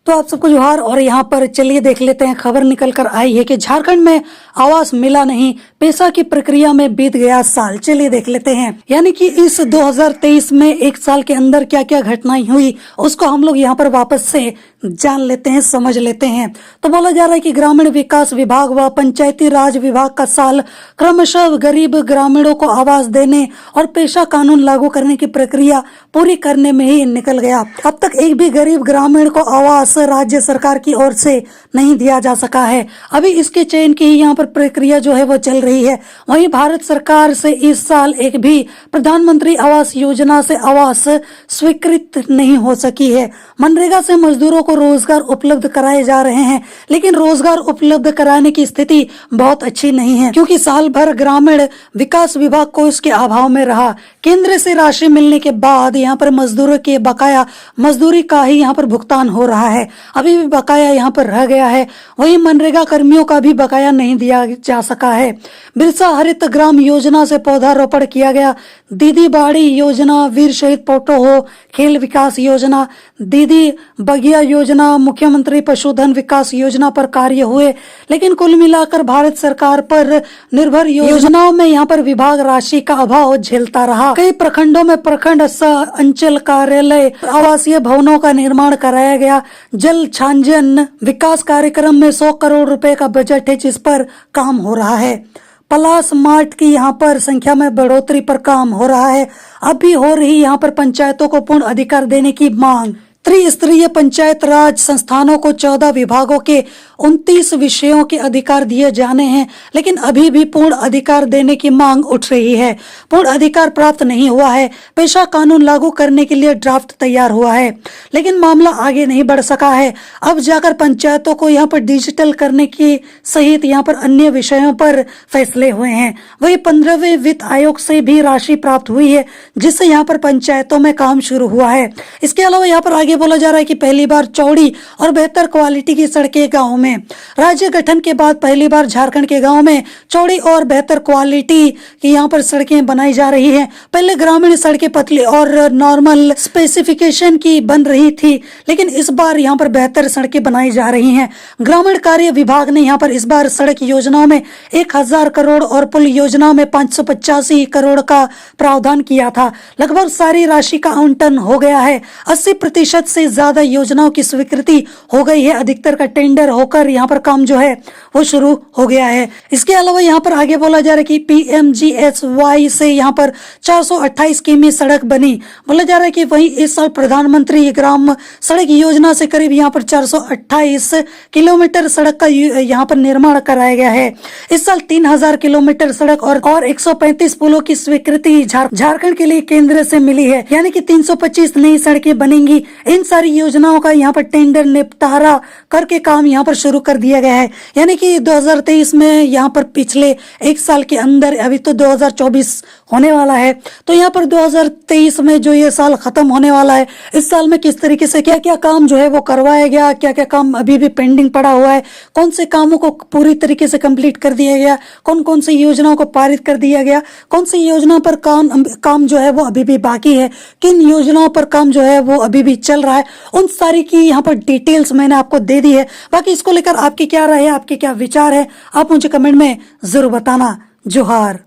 तो आप सबको जोहार। और यहाँ पर चलिए देख लेते हैं, खबर निकल कर आई है कि झारखंड में आवास मिला नहीं, पेशा की प्रक्रिया में बीत गया साल। चलिए देख लेते हैं, यानी कि इस 2023 में एक साल के अंदर क्या क्या घटनाएं हुई उसको हम लोग यहाँ पर वापस से जान लेते हैं, समझ लेते हैं। तो बोला जा रहा है कि ग्रामीण विकास विभाग व पंचायती राज विभाग का साल क्रमशः गरीब ग्रामीणों को आवास देने और पेशा कानून लागू करने की प्रक्रिया पूरी करने में ही निकल गया। अब तक एक भी गरीब ग्रामीण को आवास राज्य सरकार की ओर से नहीं दिया जा सका है। अभी इसके चयन की यहाँ पर प्रक्रिया जो है वो चल रही है। वहीं भारत सरकार से इस साल एक भी प्रधानमंत्री आवास योजना से आवास स्वीकृत नहीं हो सकी है। मनरेगा से मजदूरों को रोजगार उपलब्ध कराए जा रहे हैं, लेकिन रोजगार उपलब्ध कराने की स्थिति बहुत अच्छी नहीं है, क्योंकि साल भर ग्रामीण विकास विभाग को इसके अभाव में रहा। केंद्र से राशि मिलने के बाद यहाँ पर मजदूरों के बकाया मजदूरी का ही यहाँ पर भुगतान हो रहा है, अभी भी बकाया यहाँ पर रह गया है। वहीं मनरेगा कर्मियों का भी बकाया नहीं दिया जा सका है। बिरसा हरित ग्राम योजना से पौधारोपण किया गया, दीदी बाड़ी योजना, वीर शहीद पोटो हो खेल विकास योजना, दीदी बगिया योजना, मुख्यमंत्री पशुधन विकास योजना पर कार्य हुए, लेकिन कुल मिलाकर भारत सरकार पर निर्भर योजनाओं में यहाँ पर विभाग राशि का अभाव झेलता रहा। कई प्रखंडों में प्रखंड अंचल कार्यालय आवासीय भवनों का निर्माण कराया गया। जल छांजन विकास कार्यक्रम में 100 करोड़ रुपए का बजट है, जिस पर काम हो रहा है। पलास मार्ट की यहाँ पर संख्या में बढ़ोतरी पर काम हो रहा है। अब भी हो रही यहाँ पर पंचायतों को पूर्ण अधिकार देने की मांग। त्रिस्तरीय पंचायत राज संस्थानों को 14 विभागों के 29 विषयों के अधिकार दिए जाने हैं, लेकिन अभी भी पूर्ण अधिकार देने की मांग उठ रही है। पूर्ण अधिकार प्राप्त नहीं हुआ है। पेशा कानून लागू करने के लिए ड्राफ्ट तैयार हुआ है, लेकिन मामला आगे नहीं बढ़ सका है। अब जाकर पंचायतों को यहाँ पर डिजिटल करने की सहित यहाँ पर अन्य विषयों पर फैसले हुए हैं। वही 15वें वित्त आयोग से भी राशि प्राप्त हुई है, जिससे यहाँ पर पंचायतों में काम शुरू हुआ है। इसके अलावा यहाँ पर आगे बोला जा रहा है कि पहली बार चौड़ी और बेहतर क्वालिटी की सड़कें गाँव में। राज्य गठन के बाद पहली बार झारखंड के गांव में चौड़ी और बेहतर क्वालिटी की यहाँ पर सड़कें बनाई जा रही हैं। पहले ग्रामीण सड़कें पतली और नॉर्मल स्पेसिफिकेशन की बन रही थी, लेकिन इस बार यहाँ पर बेहतर सड़कें बनाई जा रही हैं। ग्रामीण कार्य विभाग ने यहाँ पर इस बार सड़क योजनाओं में 1000 करोड़ और पुल योजनाओं में 585 करोड़ का प्रावधान किया था। लगभग सारी राशि का आवंटन हो गया है। 80% से ज्यादा योजनाओं की स्वीकृति हो गई है। अधिकतर का टेंडर होकर यहाँ पर काम जो है वो शुरू हो गया है। इसके अलावा यहाँ पर आगे बोला जा रहा है कि PMGSY से यहाँ पर 428 किमी सड़क बनी। बोला जा रहा है कि वहीं इस साल प्रधानमंत्री ग्राम सड़क योजना से करीब यहाँ पर 428 किलोमीटर सड़क का यहाँ पर निर्माण कराया गया है। इस साल 3000 किलोमीटर सड़क और 135 पुलों की स्वीकृति झारखंड के लिए केंद्र से मिली है, यानी कि 325 नई सड़कें बनेंगी। इन सारी योजनाओं का यहाँ पर टेंडर निपटारा करके काम यहाँ पर शुरू कर दिया गया है, यानी कि 2023 में यहाँ पर पिछले एक साल के अंदर, अभी तो 2024 होने वाला है, तो यहाँ पर 2023 में जो ये साल खत्म होने वाला है, इस साल में किस तरीके से क्या क्या काम जो है वो करवाया गया, क्या क्या काम अभी भी पेंडिंग पड़ा हुआ है, कौन से कामों को पूरी तरीके से कंप्लीट कर दिया गया, कौन कौन सी योजनाओं को पारित कर दिया गया, कौन सी योजना पर काम जो है वो अभी भी बाकी है, किन योजनाओं पर काम जो है वो अभी भी चल रहा है, उन सारी की यहाँ पर डिटेल्स मैंने आपको दे दी है। बाकी इसको लेकर आपकी क्या राय है, आपके क्या विचार है, आप मुझे कमेंट में जरूर बताना। जोहार।